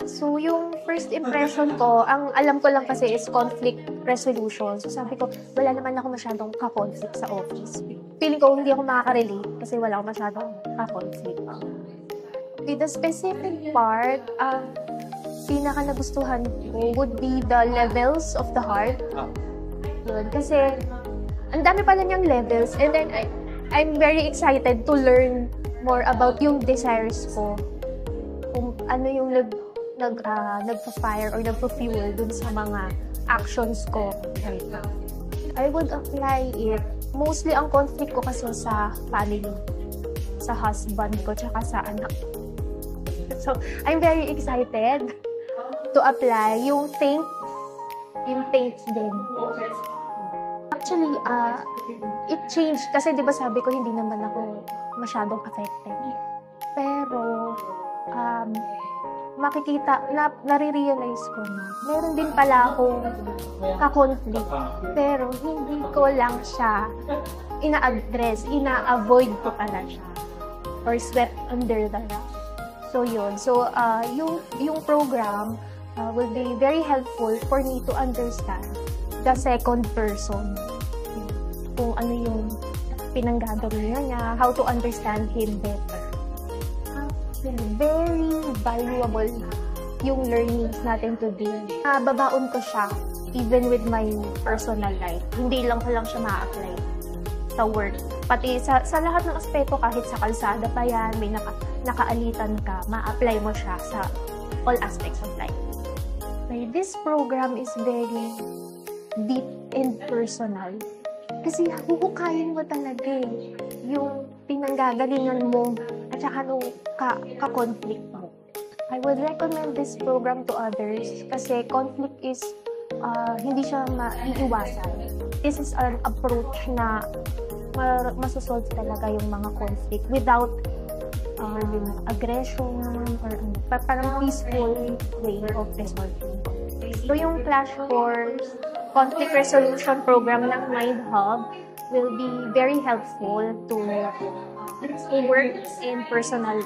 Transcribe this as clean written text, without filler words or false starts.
So, yung first impression ko, ang alam ko lang kasi is conflict resolution. So, sabi ko, wala naman ako masyadong ka-conflict sa office. Feeling ko hindi ako makaka-relate kasi wala ako masyadong ka-conflict. With the specific part, pinaka nagustuhan ko would be the levels of the heart. Yun, kasi ang dami pala niyang levels, and then I'm very excited to learn more about yung desires ko. Kung ano yung nagpa-fire or nagpa-fuel dun sa mga actions ko. I would apply it. Mostly ang conflict ko kasi sa family. Sa husband ko, tsaka sa anak. So, I'm very excited to apply yung thanks din. Actually, it changed. Kasi di ba sabi ko, hindi naman ako masyadong affected. Pero, makikita, nare-realize ko na meron din pala akong ka-conflict. Pero hindi ko lang siya ina-address, ina-avoid ko pala siya. Or swept under the rug. So yun. So, yung program will be very helpful for me to understand the second person. Kung ano yung pinanggagalingan niya, how to understand him better. Very valuable yung learnings natin today. Babaon ko siya even with my personal life. Hindi lang siya ma-apply sa work. Pati sa lahat ng aspeto, kahit sa kalsada pa yan, may nakaalitan ka, ma-apply mo siya sa all aspects of life. Okay, this program is very deep and personal. Kasi huhukayin mo talaga yung pinanggagalingan mo at saka nung ka-conflict mo. I would recommend this program to others kasi conflict is hindi siya maiiwasan. This is an approach na masosolve talaga yung mga conflict without yung aggression or parang peaceful way of resolving. So yung Clash Course Conflict Resolution Program ng Mind Hub will be very helpful to work in personal